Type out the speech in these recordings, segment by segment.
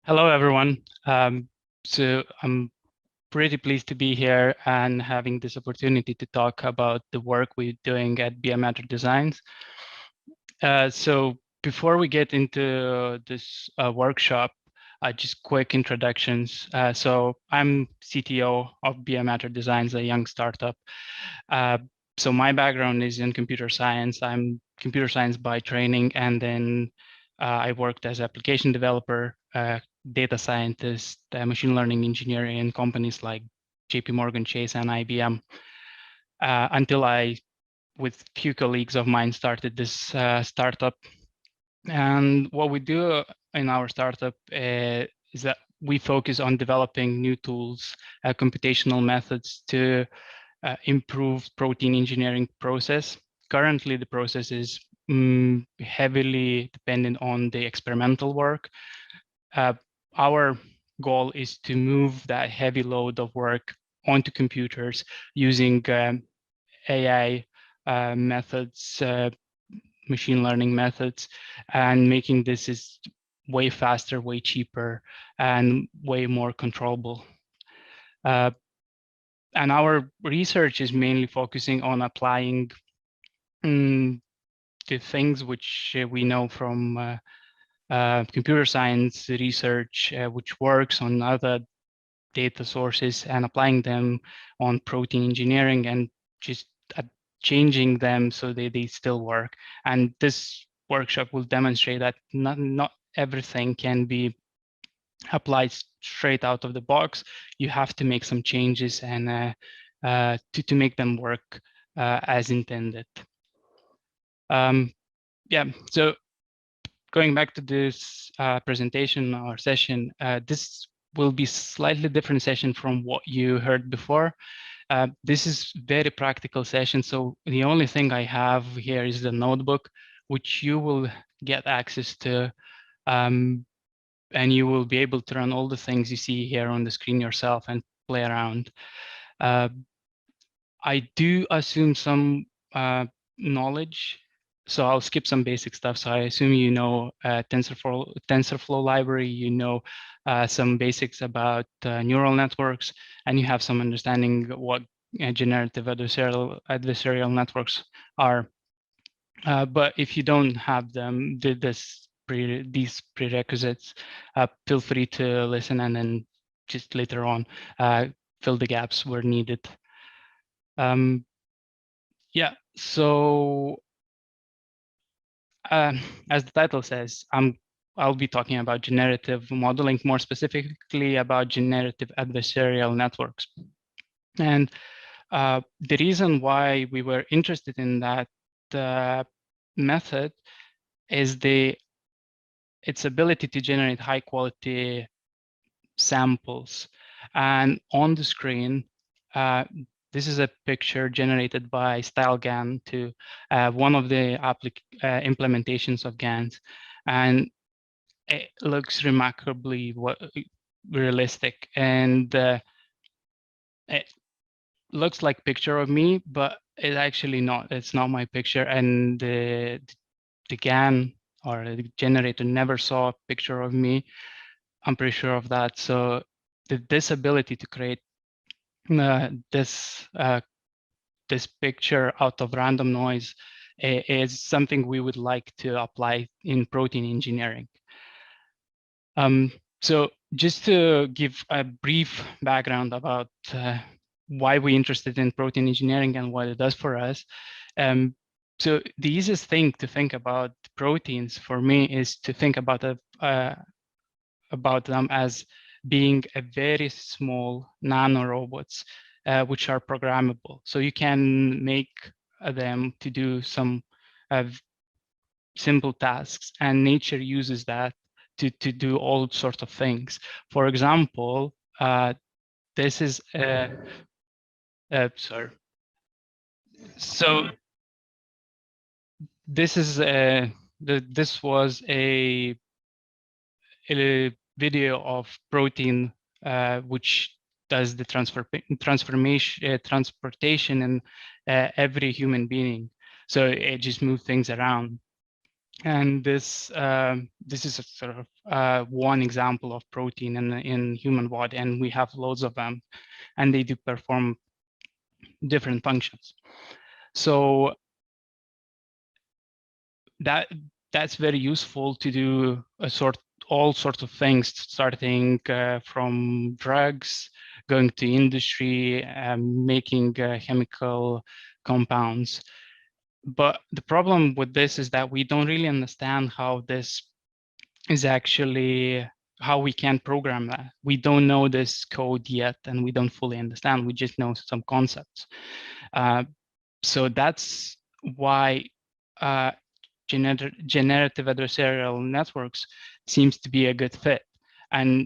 Hello, everyone. So I'm pretty pleased to be here and having this opportunity to talk about the work we're doing at Biometric Designs. So before we get into this workshop, just quick introductions. So I'm CTO of Biometric Designs, a young startup. So my background is in computer science. I'm computer science by training, and then I worked as application developer, data scientist, machine learning engineer in companies like JP Morgan Chase and IBM, until I, with few colleagues of mine, started this startup. And what we do in our startup is that we focus on developing new tools, computational methods to improve protein engineering process. Currently, the process is heavily dependent on the experimental work. Our goal is to move that heavy load of work onto computers using AI methods, machine learning methods, and making this is way faster, way cheaper, and way more controllable. And our research is mainly focusing on applying the things which we know from computer science research, which works on other data sources, and applying them on protein engineering and just changing them so they still work. And this workshop will demonstrate that not everything can be applied straight out of the box. You have to make some changes and to make them work as intended. Yeah, so going back to this presentation or session, this will be slightly different session from what you heard before. This is very practical session, so the only thing I have here is the notebook, which you will get access to, and you will be able to run all the things you see here on the screen yourself and play around. I do assume some knowledge, so I'll skip some basic stuff. So I assume you know TensorFlow library, you know some basics about neural networks, and you have some understanding what generative adversarial networks are. But if you don't have them, these prerequisites, feel free to listen and then just later on fill the gaps where needed. Yeah, so as the title says, I'll be talking about generative modeling, more specifically about generative adversarial networks. And the reason why we were interested in that method is its ability to generate high quality samples. And on the screen, this is a picture generated by StyleGAN to one of the implementations of GANs. And it looks remarkably realistic. And it looks like a picture of me, but it's actually not. It's not my picture. And the GAN or the generator never saw a picture of me. I'm pretty sure of that. So this ability to create this picture out of random noise is something we would like to apply in protein engineering. So just to give a brief background about why we're interested in protein engineering and what it does for us. So the easiest thing to think about proteins for me is to think about them as being a very small nanorobots, which are programmable. So you can make them to do some simple tasks, and nature uses that to do all sorts of things. For example, this is sorry. So this is this was a video of protein which does the transportation in every human being. So it just moves things around. And this is a sort of one example of protein in human body, and we have loads of them, and they do perform different functions. So that's very useful to do all sorts of things, starting from drugs, going to industry, making chemical compounds. But the problem with this is that we don't really understand how this is actually, how we can program that. We don't know this code yet, and we don't fully understand. We just know some concepts. So that's why generative adversarial networks seems to be a good fit. And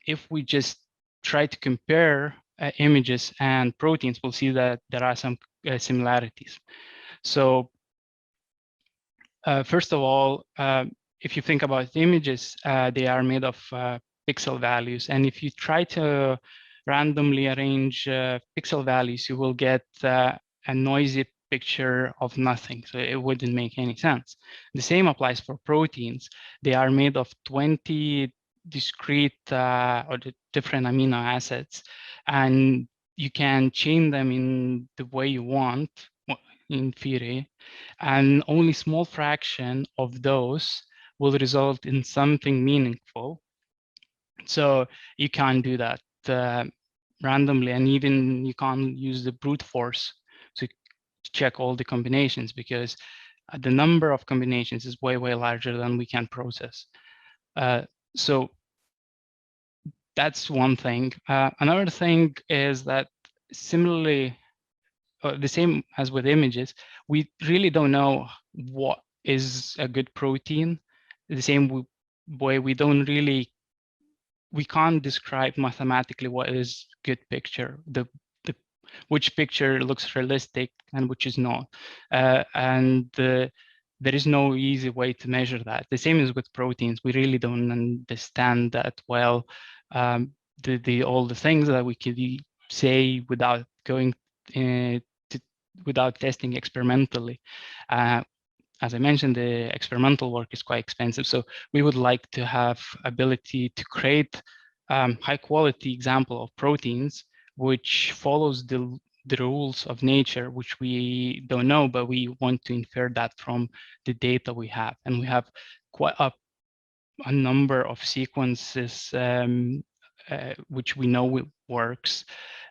if we just try to compare images and proteins, we'll see that there are some similarities. So first of all, if you think about images, they are made of pixel values. And if you try to randomly arrange pixel values, you will get a noisy picture of nothing. So it wouldn't make any sense. The same applies for proteins. They are made of 20 discrete or different amino acids, and you can chain them in the way you want, in theory, and only small fraction of those will result in something meaningful. So you can't do that randomly, and even you can't use the brute force to check all the combinations, because the number of combinations is way larger than we can process. So that's one thing. Another thing is that, similarly, the same as with images, we really don't know what is a good protein. The same way we can't describe mathematically what is good picture, which picture looks realistic and which is not. There is no easy way to measure that. The same is with proteins. We really don't understand that well. All the things that we could say without going without testing experimentally. As I mentioned, the experimental work is quite expensive. So we would like to have ability to create high quality example of proteins, which follows the rules of nature, which we don't know, but we want to infer that from the data we have. And we have quite a number of sequences which we know works,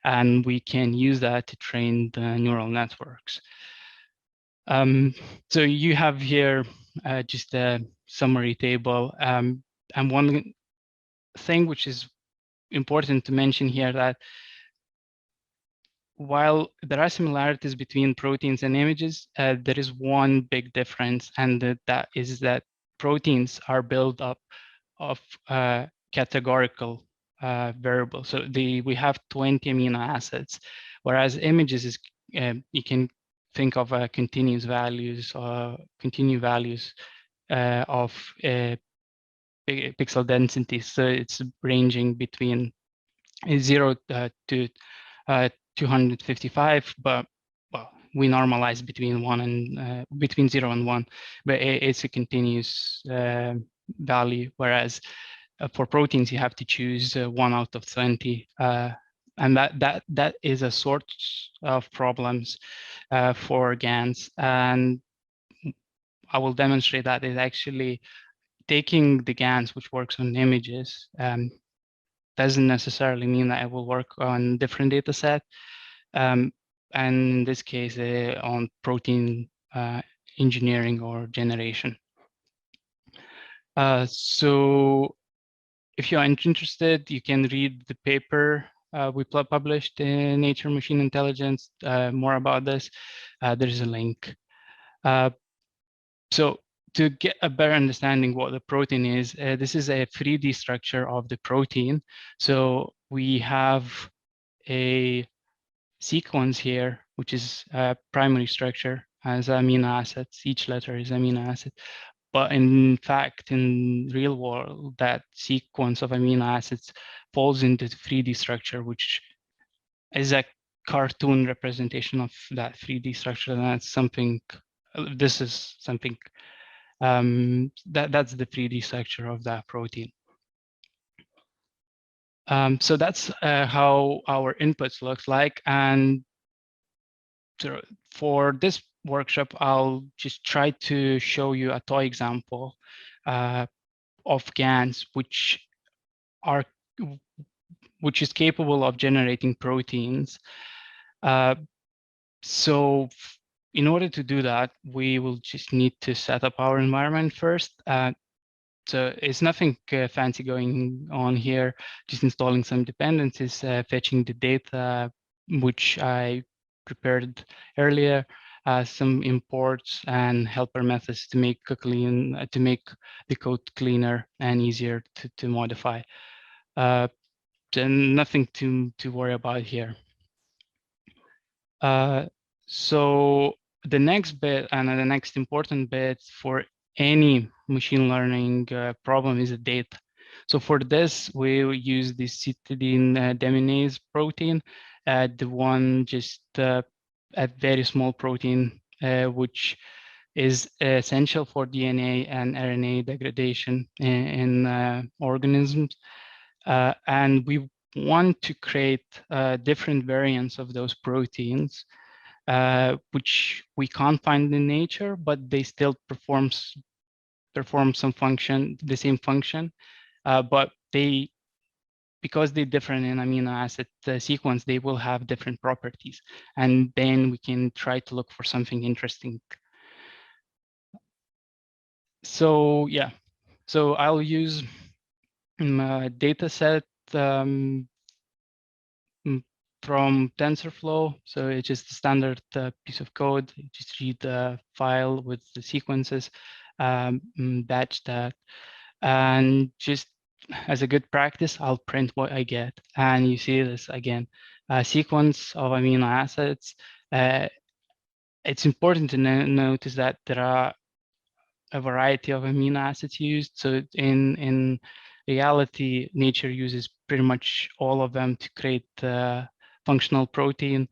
and we can use that to train the neural networks. So you have here just a summary table. And one thing which is important to mention here, that while there are similarities between proteins and images, there is one big difference, and that is that proteins are built up of categorical variables. So we have 20 amino acids, whereas images is you can think of continuous values or continuous values of pixel density. So it's ranging between 0 to 255, but well, we normalize between 1 and between 0 and 1, but it's a continuous value, whereas for proteins you have to choose 1 out of 20, and that is a sort of problems for GANs. And I will demonstrate that is actually taking the GANs which works on images doesn't necessarily mean that it will work on different data set. And in this case, on protein engineering or generation. So if you are interested, you can read the paper we published in Nature Machine Intelligence, more about this. There's a link. So to get a better understanding what the protein is, this is a 3D structure of the protein. So we have a sequence here, which is a primary structure as amino acids. Each letter is amino acid. But in fact, in real world, that sequence of amino acids falls into the 3D structure, which is a cartoon representation of that 3D structure. And that's something, this is something That's the 3D structure of that protein. So that's how our inputs looks like. And so for this workshop, I'll just try to show you a toy example of GANs, which is capable of generating proteins. So in order to do that, we will just need to set up our environment first. So it's nothing fancy going on here, just installing some dependencies, fetching the data, which I prepared earlier, some imports and helper methods to make the code cleaner and easier to modify. And nothing to worry about here. So the next bit and the next important bit for any machine learning problem is the data. So for this, we will use the cytidine deaminase protein, the one just a very small protein, which is essential for DNA and RNA degradation in organisms. And we want to create different variants of those proteins, which we can't find in nature, but they still perform some function, the same function, but because they're different in amino acid sequence, they will have different properties, and then we can try to look for something interesting. So yeah, so I'll use a data set from TensorFlow. So it's just a standard piece of code. You just read the file with the sequences, batch that, and just as a good practice, I'll print what I get. And you see this again, a sequence of amino acids. It's important to notice that there are a variety of amino acids used. So in reality, nature uses pretty much all of them to create functional protein.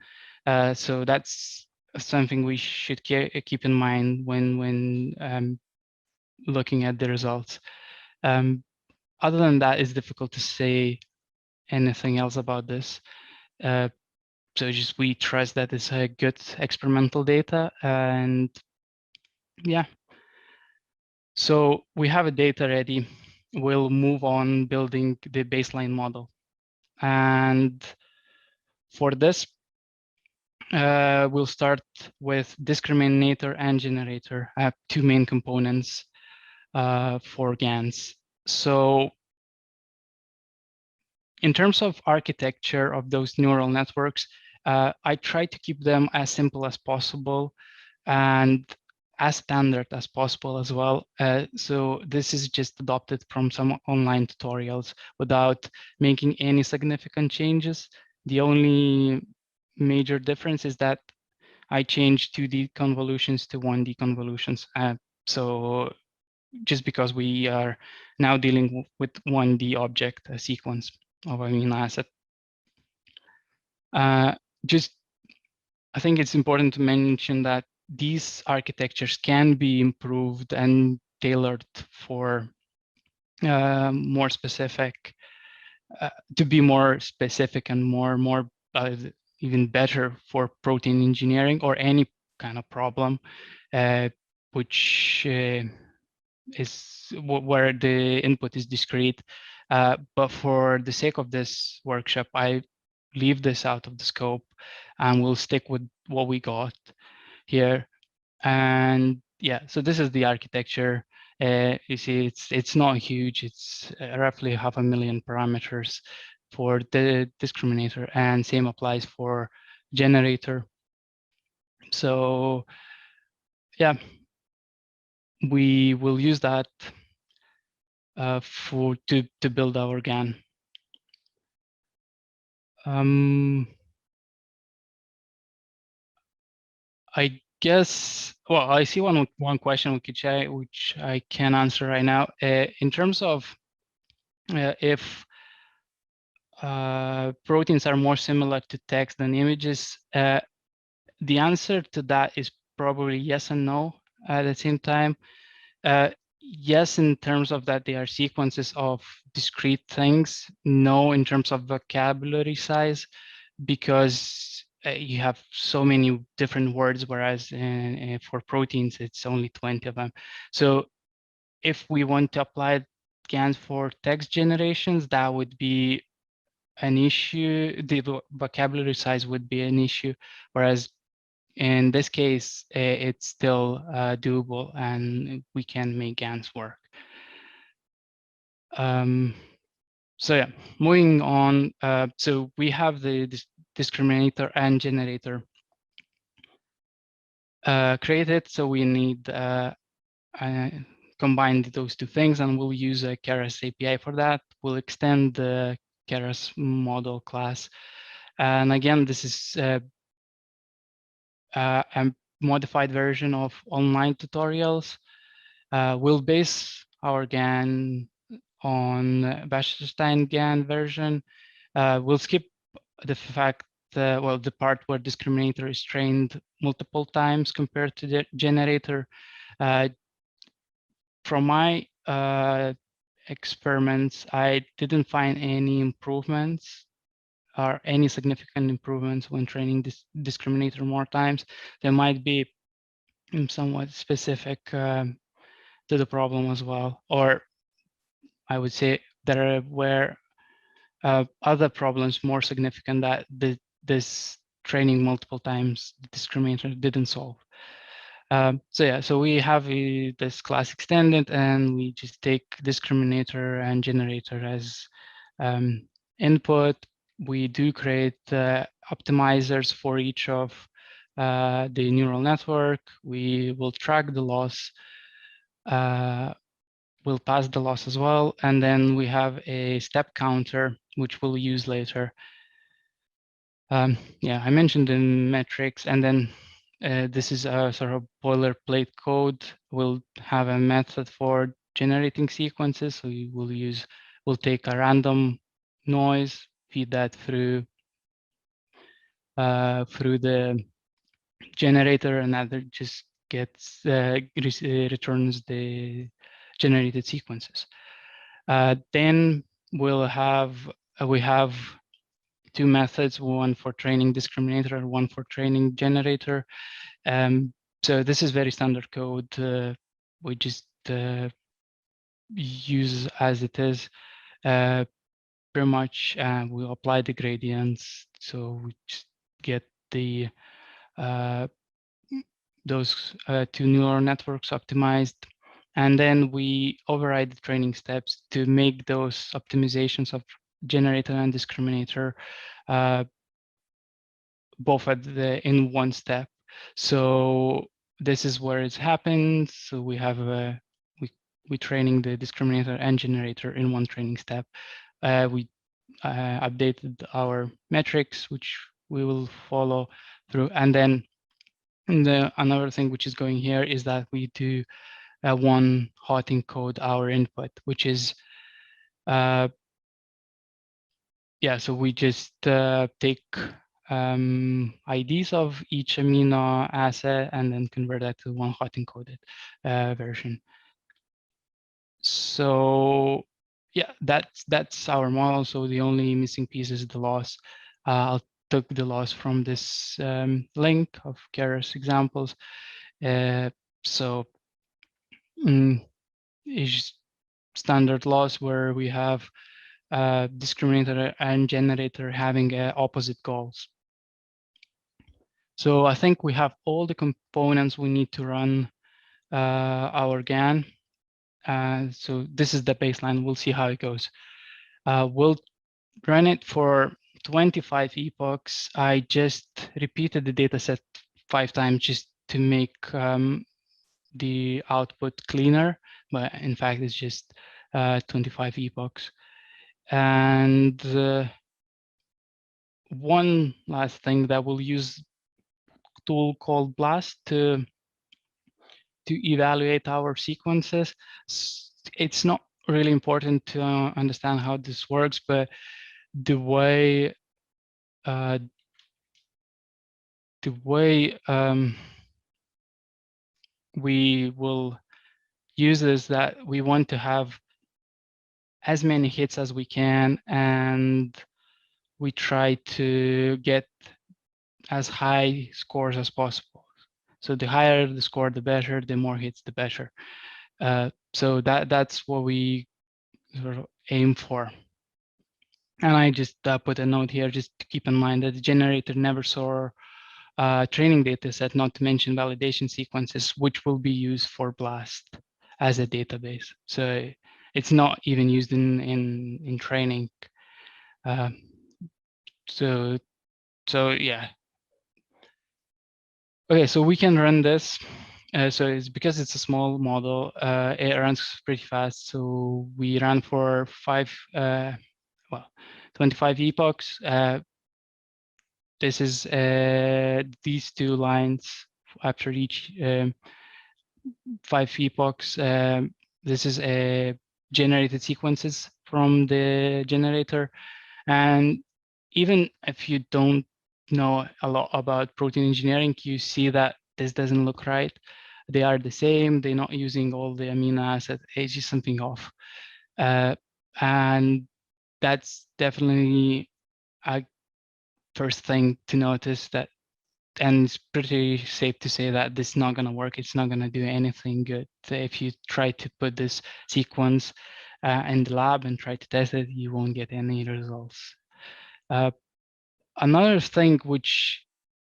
So that's something we should keep in mind when looking at the results. Other than that, it's difficult to say anything else about this. So just we trust that it's a good experimental data, and yeah. So we have a data ready. We'll move on building the baseline model. And for this, we'll start with discriminator and generator. I have two main components for GANs. So in terms of architecture of those neural networks, I try to keep them as simple as possible and as standard as possible as well. So this is just adopted from some online tutorials without making any significant changes. The only major difference is that I changed 2D convolutions to 1D convolutions. So just because we are now dealing with 1D object, a sequence of amino acid. I think it's important to mention that these architectures can be improved and tailored for more specific, to be more specific and more even better for protein engineering or any kind of problem, which is where the input is discrete. But for the sake of this workshop, I leave this out of the scope and we'll stick with what we got here. And yeah, so this is the architecture. You see, it's not huge. It's roughly 500,000 parameters for the discriminator, and same applies for generator. So yeah, we will use that to build our GAN. I guess, well, I see one question we could check, which I can answer right now. In terms of if proteins are more similar to text than images, the answer to that is probably yes and no at the same time. Yes, in terms of that, they are sequences of discrete things. No, in terms of vocabulary size, because you have so many different words, whereas for proteins, it's only 20 of them. So if we want to apply GANs for text generations, that would be an issue. The vocabulary size would be an issue, whereas in this case, it's still doable and we can make GANs work. So yeah, moving on. So we have the discriminator and generator created. So we need combine those two things, and we'll use a Keras API for that. We'll extend the Keras model class. And again, this is a modified version of online tutorials. We'll base our GAN on Wasserstein GAN version. We'll skip the fact well, the part where discriminator is trained multiple times compared to the generator. From my experiments, I didn't find any improvements or any significant improvements when training this discriminator more times. There might be somewhat specific to the problem as well, or I would say there were other problems more significant that this training multiple times the discriminator didn't solve. So yeah, so we have this class extended, and we just take discriminator and generator as input. We do create optimizers for each of the neural network. We will track the loss. We'll pass the loss as well, and then we have a step counter, which we'll use later. Yeah, I mentioned in metrics, and then this is a sort of boilerplate code. We'll have a method for generating sequences. So we'll take a random noise, feed that through the generator, and that just gets returns the generated sequences. Then we have two methods, one for training discriminator and one for training generator. So this is very standard code. We just use as it is. Pretty much we apply the gradients, so we just get the those two neural networks optimized, and then we override the training steps to make those optimizations of generator and discriminator both in one step. So this is where it happens. So we have we training the discriminator and generator in one training step. We updated our metrics, which we will follow through, and then another thing which is going here is that we do one hot encode our input, which is yeah, so we just take IDs of each amino acid and then convert that to one hot encoded version. So yeah, that's our model. So the only missing piece is the loss. I'll took the loss from this link of Keras examples. So is standard loss where we have discriminator and generator having opposite goals. So I think we have all the components we need to run our GAN. So this is the baseline. We'll see how it goes. We'll run it for 25 epochs. I just repeated the data set 5 times just to make the output cleaner, but in fact it's just 25 epochs. And one last thing that we'll use a tool called BLAST to evaluate our sequences. It's not really important to understand how this works, but the way we will uses that we want to have as many hits as we can, and we try to get as high scores as possible. So the higher the score, the better. The more hits, the better. So that's what we sort of aim for. And I just put a note here just to keep in mind that the generator never saw training data set, not to mention validation sequences, which will be used for BLAST as a database. So it's not even used in training. So yeah. Okay, so we can run this. So it's because it's a small model, it runs pretty fast. So we ran for 25 epochs. This is these two lines after each 5 epochs. This is a generated sequences from the generator. And even if you don't know a lot about protein engineering, you see that this doesn't look right. They are the same. They're not using all the amino acids. It's just something off. And that's definitely a first thing to notice, that, and it's pretty safe to say that this is not going to work. It's not going to do anything good. If you try to put this sequence in the lab and try to test it, you won't get any results. Another thing which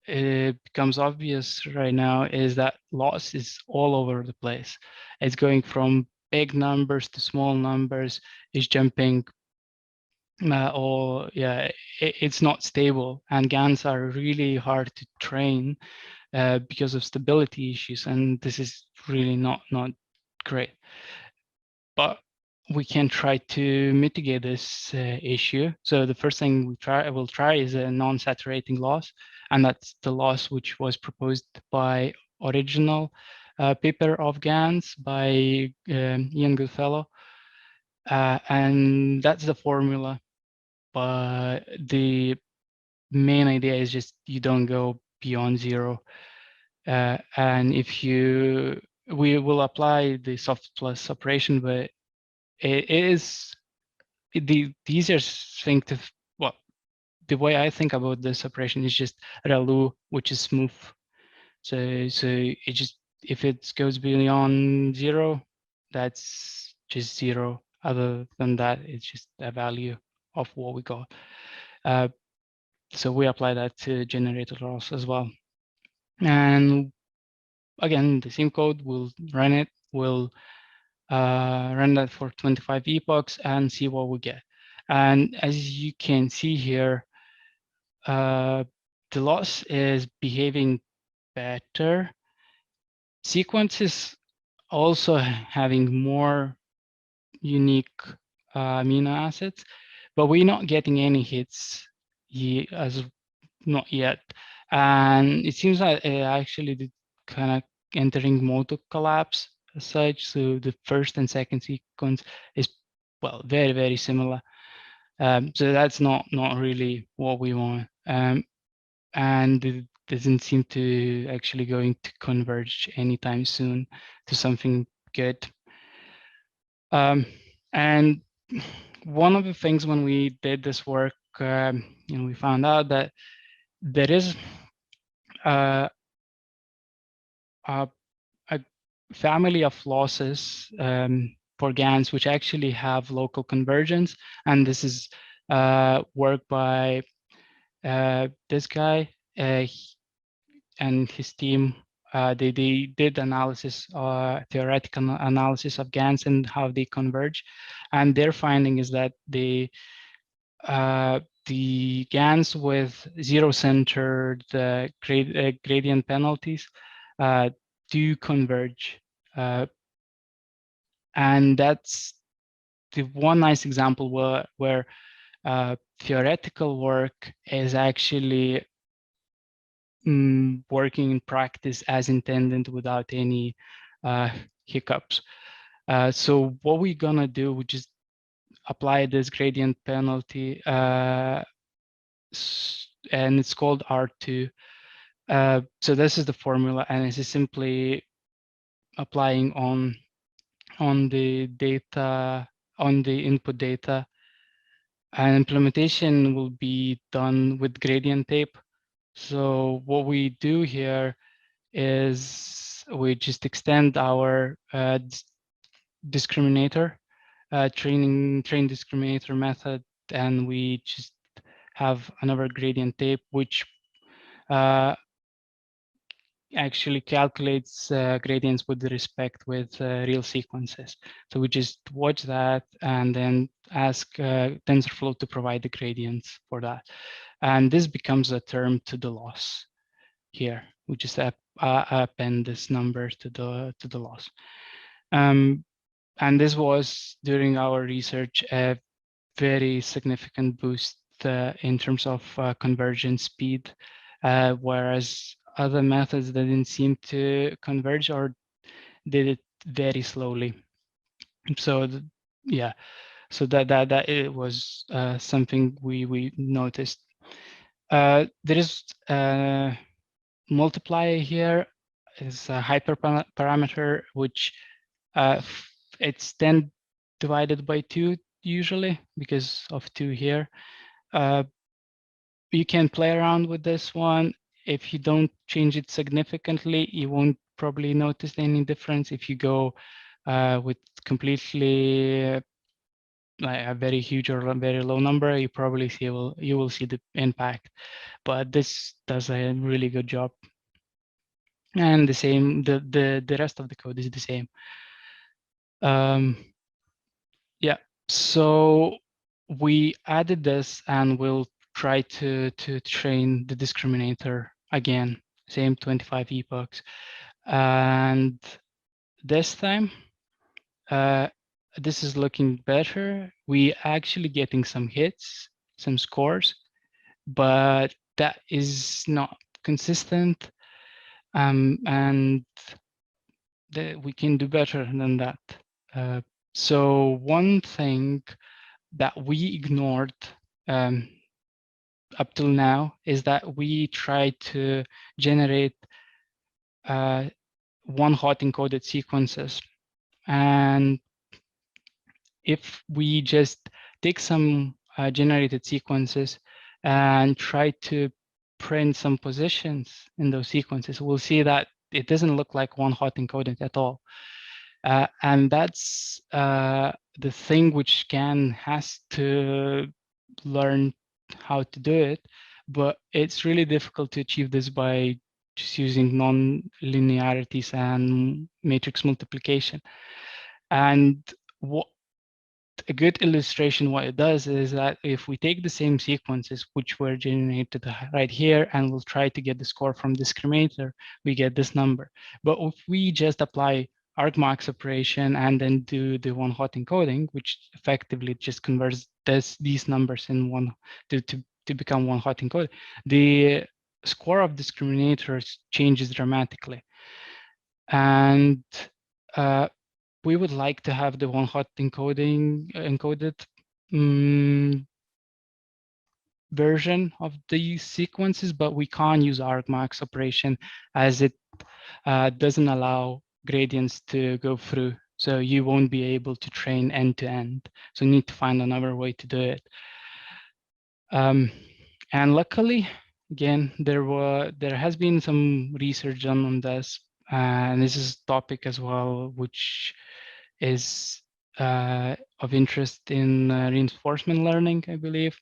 becomes obvious right now is that loss is all over the place. It's going from big numbers to small numbers. It's jumping, it's not stable. And GANs are really hard to train because of stability issues, and this is really not great. But we can try to mitigate this issue. So the first thing we'll try is a non-saturating loss, and that's the loss which was proposed by original paper of GANs by Ian Goodfellow, and that's the formula. But the main idea is just you don't go beyond 0, and if we will apply the soft plus operation, but it is the easiest thing to, well, the way I think about this operation is just ReLU, which is smooth. So it just, if it goes beyond 0, that's just 0. Other than that, it's just a value of what we got. So we apply that to generator loss as well. And again, the same code, we'll run it. We'll run that for 25 epochs and see what we get. And as you can see here, the loss is behaving better. Sequences also having more unique amino acids, but we're not getting any hits not yet. And it seems like actually kind of entering motor collapse as such. So the first and second sequence is, well, very, very similar. So that's not really what we want. And it doesn't seem to actually going to converge anytime soon to something good. And one of the things when we did this work, we found out that there is a family of losses for GANs which actually have local convergence, and this is work by this guy and his team. They did analysis, theoretical analysis of GANs and how they converge, and their finding is that the GANs with zero-centered gradient penalties do converge, and that's the one nice example where theoretical work is actually working in practice as intended without any hiccups. So what we're gonna do, we just apply this gradient penalty, and it's called R2. So this is the formula, and this is simply applying on on the data, on the input data. And implementation will be done with gradient tape. So what we do here is we just extend our discriminator, train discriminator method, and we just have another gradient tape, which actually calculates gradients with respect with real sequences. So we just watch that and then ask TensorFlow to provide the gradients for that. And this becomes a term to the loss here. We just append this number to the loss. And this was, during our research, a very significant boost in terms of convergence speed, whereas other methods that didn't seem to converge or did it very slowly. So yeah, so that it was something we noticed. There is a multiplier here, is a hyperparameter, which it's then divided by 2 usually because of 2 here. You can play around with this one. If you don't change it significantly, you won't probably notice any difference. If you go with completely like a very huge or a very low number, you probably see you will see the impact. But this does a really good job. And the same, the rest of the code is the same. Yeah, so we added this and we'll try to train the discriminator again, same 25 epochs. And this time, this is looking better. We actually getting some hits, some scores, but that is not consistent. And we can do better than that. So one thing that we ignored up till now is that we try to generate one hot encoded sequences. And if we just take some generated sequences and try to print some positions in those sequences, we'll see that it doesn't look like one hot encoded at all. And that's the thing which Scan has to learn how to do it, but it's really difficult to achieve this by just using non-linearities and matrix multiplication. And what a good illustration what it does is that if we take the same sequences which were generated right here and we'll try to get the score from discriminator, we get this number. But if we just apply argmax operation and then do the one hot encoding, which effectively just converts these numbers in one to become one hot encoding, the score of discriminators changes dramatically. And we would like to have the one hot encoded version of the sequences, but we can't use argmax operation as it doesn't allow gradients to go through. So you won't be able to train end to end. So you need to find another way to do it. And luckily, again, there has been some research done on this, and this is a topic as well, which is of interest in reinforcement learning, I believe.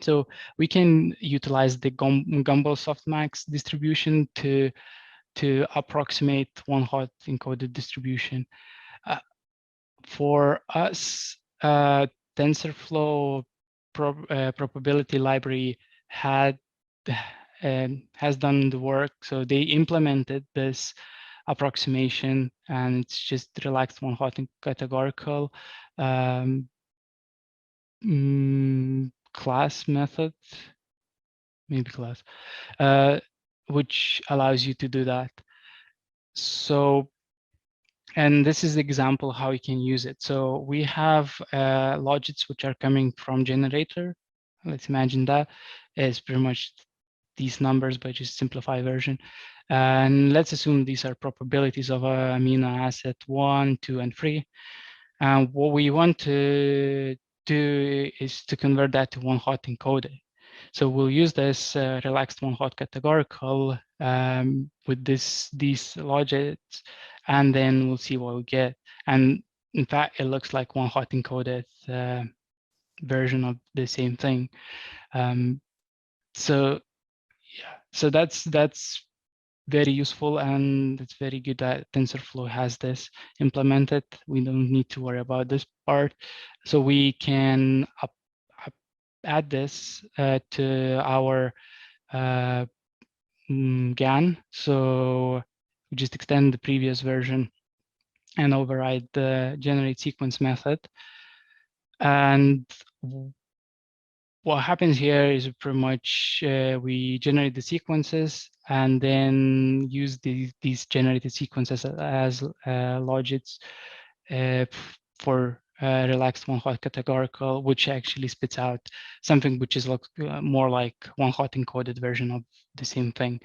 So we can utilize the Gumbel softmax distribution to approximate one hot encoded distribution. For us, TensorFlow probability library has done the work. So they implemented this approximation, and it's just relaxed one hot and categorical class method, maybe class, which allows you to do that. So, and this is the example how you can use it. So we have logits which are coming from generator. Let's imagine that is pretty much these numbers by just simplified version. And let's assume these are probabilities of amino acid 1, 2, and 3. And what we want to do is to convert that to one hot encoded. So we'll use this relaxed one hot categorical with these logics, and then we'll see what we get. And in fact, it looks like one hot encoded version of the same thing. So yeah, so that's very useful, and it's very good that TensorFlow has this implemented. We don't need to worry about this part. So we can add this to our GAN. So we just extend the previous version and override the generate sequence method. And what happens here is pretty much we generate the sequences and then use these generated sequences as logits for relaxed one hot categorical, which actually spits out something which is more like one hot encoded version of the same thing.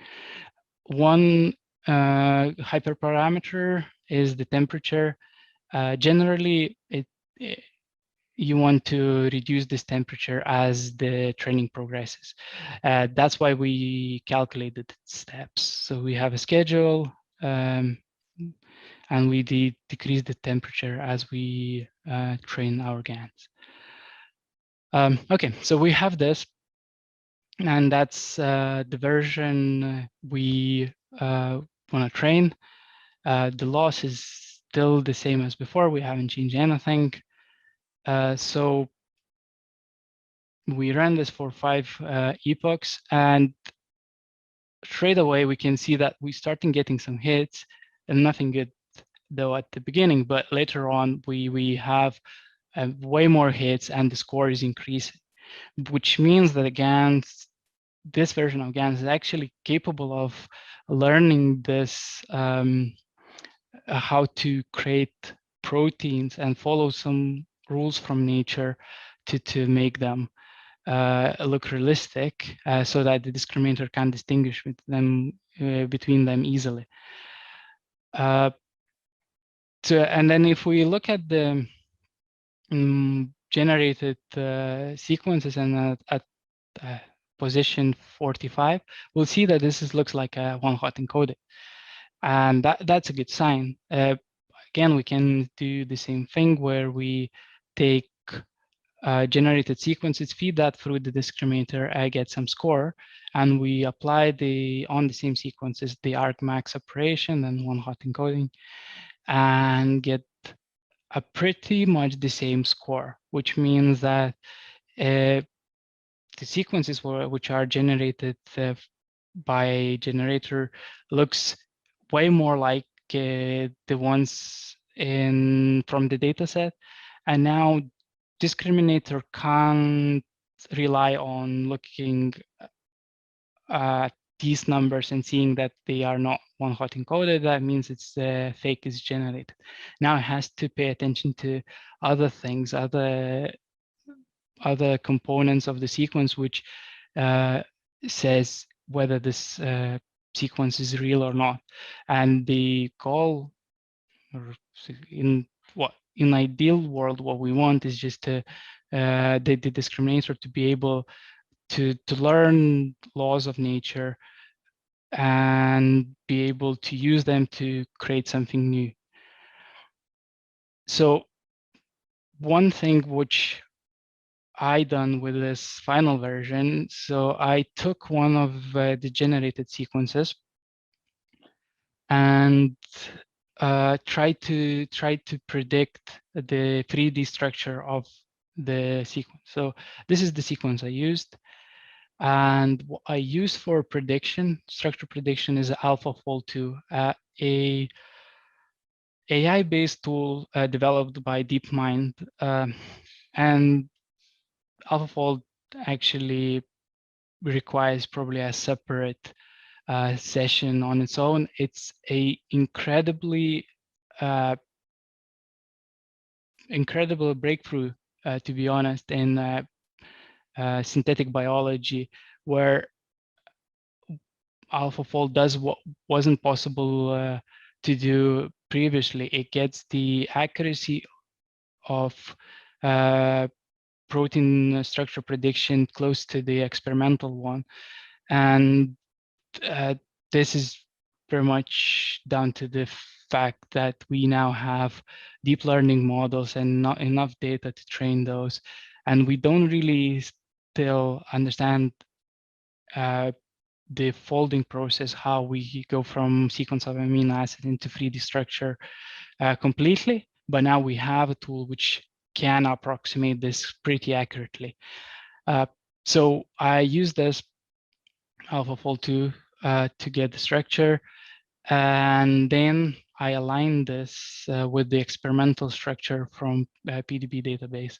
One hyperparameter is the temperature. Generally, you want to reduce this temperature as the training progresses. That's why we calculated steps. So we have a schedule, and we decrease the temperature as we train our GANs. Okay, so we have this, and that's the version we want to train. The loss is still the same as before. We haven't changed anything. So we ran this for 5 epochs, and straight away we can see that we starting getting some hits, and nothing good though at the beginning, but later on we have way more hits and the score is increasing, which means that GANs, this version of GANs is actually capable of learning this, how to create proteins and follow some rules from nature to make them look realistic, so that the discriminator can distinguish with them, between them easily. And then if we look at the generated sequences and at position 45, we'll see that this looks like a one hot encoded, and that's a good sign. Again, we can do the same thing where we take generated sequences, feed that through the discriminator, I get some score, and we apply on the same sequences the argmax operation and one hot encoding, and get a pretty much the same score, which means that the sequences which are generated by a generator looks way more like the ones from the data set, and now discriminator can't rely on looking at these numbers and seeing that they are not one hot encoded. That means it's fake is generated. Now it has to pay attention to other things, other components of the sequence, which says whether this sequence is real or not. And the goal, in ideal world, what we want is just the discriminator to be able to learn laws of nature and be able to use them to create something new. So one thing which I done with this final version, so I took one of the generated sequences and try to predict the 3D structure of the sequence. So this is the sequence I used, and what I use for prediction, structure prediction, is AlphaFold 2, a AI-based tool developed by DeepMind, and AlphaFold actually requires probably a separate session on its own. It's a incredible breakthrough, to be honest, in synthetic biology, where AlphaFold does what wasn't possible to do previously. It gets the accuracy of protein structure prediction close to the experimental one. And this is very much down to the fact that we now have deep learning models and not enough data to train those. And we don't really still understand the folding process, how we go from sequence of amino acid into 3D structure completely. But now we have a tool which can approximate this pretty accurately. So I use this AlphaFold to get the structure, and then I align this with the experimental structure from PDB database.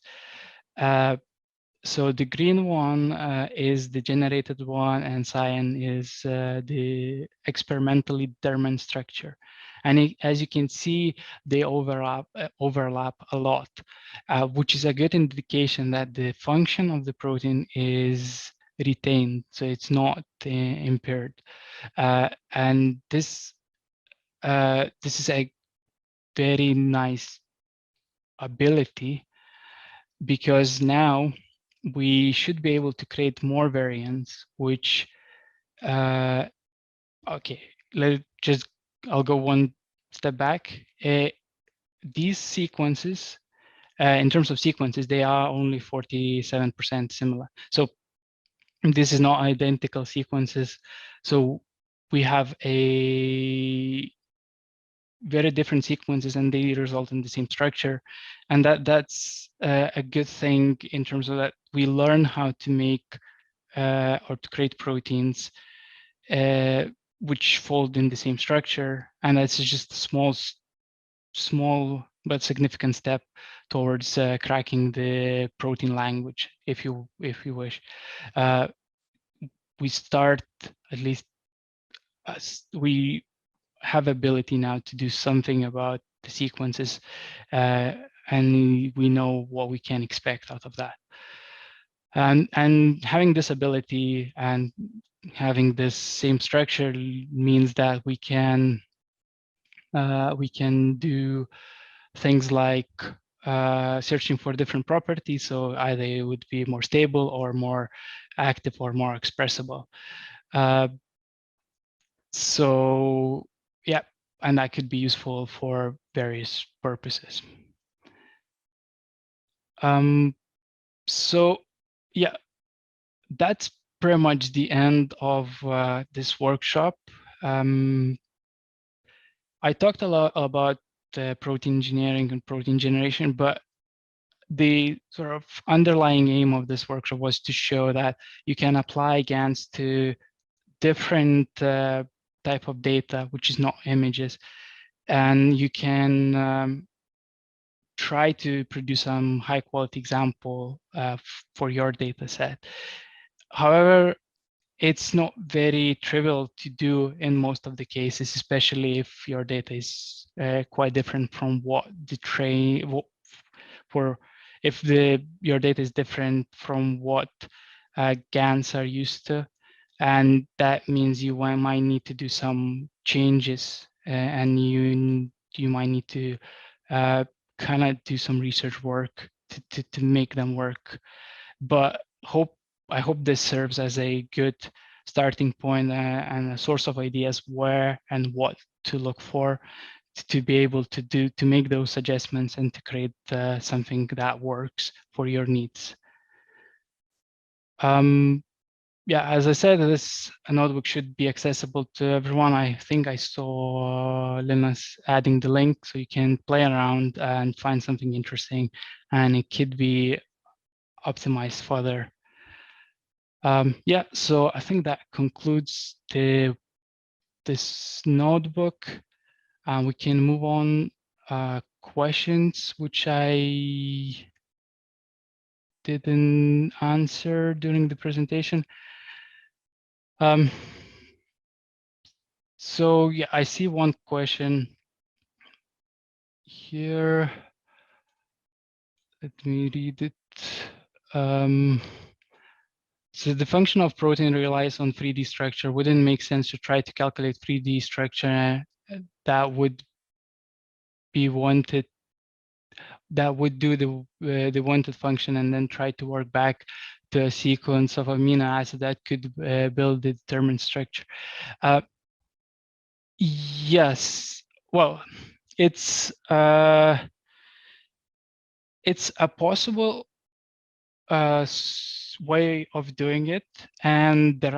So the green one is the generated one, and cyan is the experimentally determined structure. And as you can see, they overlap a lot, which is a good indication that the function of the protein is retained, so it's not impaired. And this is a very nice ability, because now we should be able to create more variants, which, okay, I'll go one step back. These sequences, in terms of sequences, they are only 47% similar. So this is not identical sequences. So we have a very different sequences, and they result in the same structure. And that's a good thing in terms of that we learn how to make or to create proteins which fold in the same structure. And that's just a small but significant step towards cracking the protein language, if you wish. We start, at least we have ability now to do something about the sequences, and we know what we can expect out of that. And having this ability and having this same structure means that we can do things like searching for different properties. So either it would be more stable or more active or more expressible. So yeah, and that could be useful for various purposes. So yeah, that's pretty much the end of this workshop. I talked a lot about protein engineering and protein generation, but the sort of underlying aim of this workshop was to show that you can apply GANs to different type of data, which is not images, and you can try to produce some high quality example for your data set. However, it's not very trivial to do in most of the cases, especially if your data is quite different from what the if your data is different from what GANs are used to. And that means you might need to do some changes, and you might need to kind of do some research work to make them work. But I hope this serves as a good starting point and a source of ideas where and what to look for to be able to make those adjustments and to create something that works for your needs. Yeah, as I said, this notebook should be accessible to everyone. I think I saw Linus adding the link, so you can play around and find something interesting, and it could be optimized further. Yeah, so I think that concludes this notebook. We can move on questions which I didn't answer during the presentation. So yeah, I see one question here. Let me read it. So the function of protein relies on 3D structure. Wouldn't make sense to try to calculate 3D structure that would be wanted, that would do the wanted function and then try to work back to a sequence of amino acids that could build the determined structure. Yes, well, it's a possible way of doing it, and there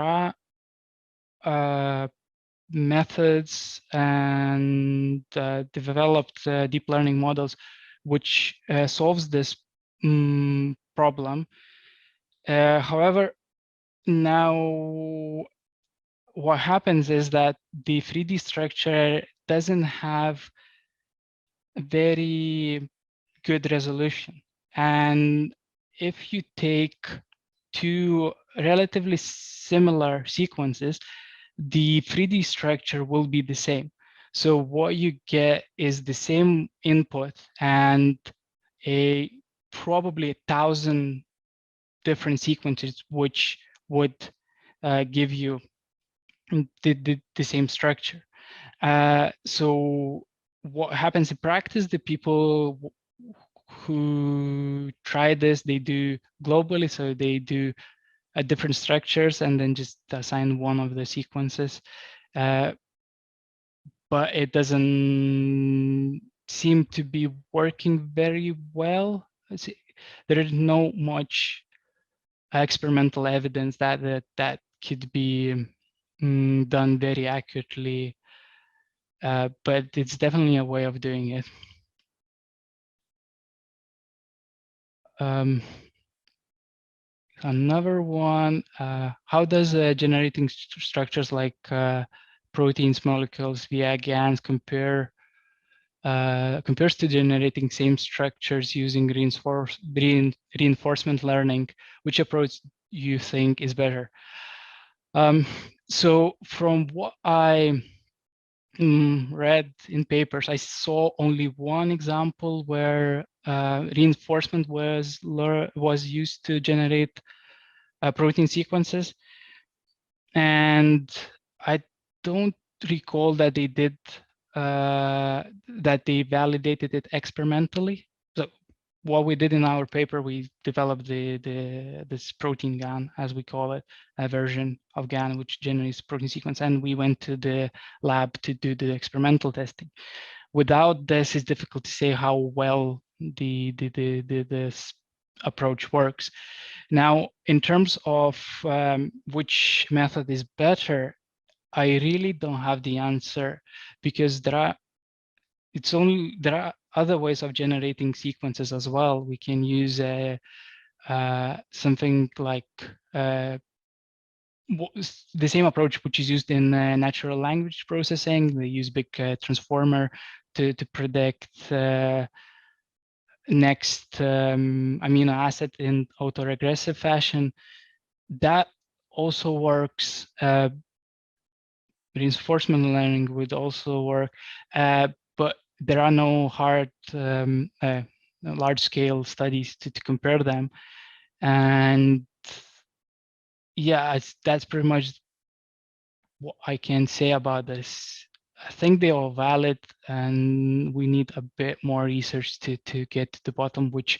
are methods and developed deep learning models which solves this problem. However, now what happens is that the 3D structure doesn't have very good resolution. And if you take two relatively similar sequences, the 3D structure will be the same. So what you get is the same input and probably 1,000 different sequences, which would give you the same structure. So what happens in practice, the people who try this, they do globally, so they do different structures and then just assign one of the sequences. But it doesn't seem to be working very well. There is no much experimental evidence that that could be done very accurately, but it's definitely a way of doing it. Another one, how does generating structures like proteins, molecules via GANs compares to generating same structures using reinforcement learning? Which approach you think is better? So from what I read in papers, I saw only one example where reinforcement was used to generate protein sequences, and I don't recall that they did that they validated it experimentally. So what we did in our paper, we developed this protein GAN, as we call it, a version of GAN which generates protein sequence, and we went to the lab to do the experimental testing. Without this, it's difficult to say how well this approach works. Now, in terms of which method is better, I really don't have the answer, because there are other ways of generating sequences as well. We can use something like the same approach which is used in natural language processing. They use big transformer to predict next amino acid in autoregressive fashion. That also works. Reinforcement learning would also work, but there are no hard large-scale studies to compare them. And yeah, that's pretty much what I can say about this. I think they are valid, and we need a bit more research to get to the bottom which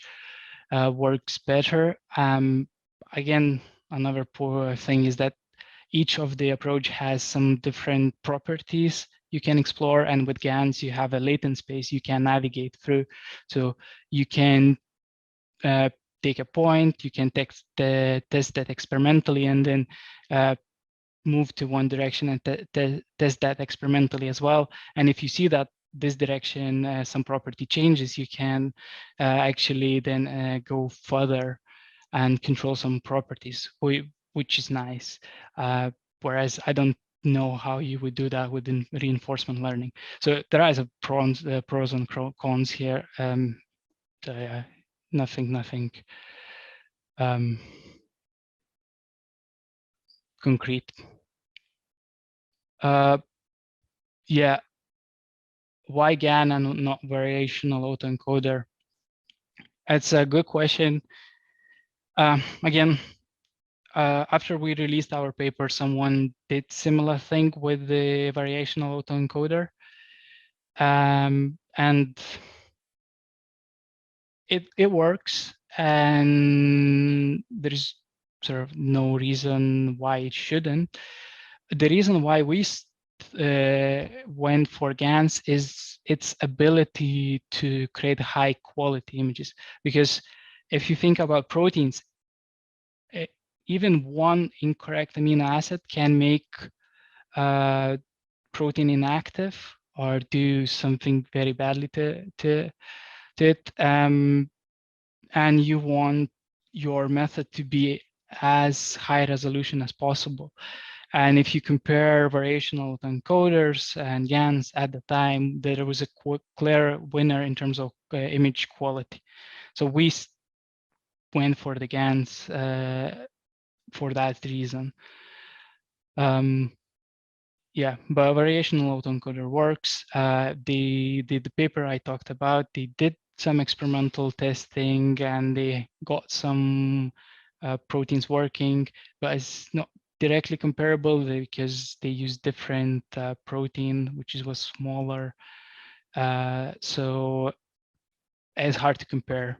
works better. Again, another poor thing is that each of the approach has some different properties you can explore, and with GANs you have a latent space you can navigate through. So you can take a point, you can test that experimentally, and then move to one direction and test that experimentally as well. And if you see that this direction some property changes, you can actually then go further and control some properties, which is nice. Whereas I don't know how you would do that within reinforcement learning. So there are pros and cons here. Nothing concrete. Yeah, why GAN and not variational autoencoder? It's a good question. Again, after we released our paper, someone did similar thing with the variational autoencoder. And it works, and there's sort of no reason why it shouldn't. The reason why we went for GANs is its ability to create high quality images. Because if you think about proteins, even one incorrect amino acid can make protein inactive or do something very badly to it. And you want your method to be as high resolution as possible. And if you compare variational encoders and GANs at the time, there was a clear winner in terms of image quality. So we went for the GANs for that reason. Yeah, but variational autoencoder works. The paper I talked about, they did some experimental testing and they got some proteins working, but it's not directly comparable because they use different protein, which was smaller. So it's hard to compare.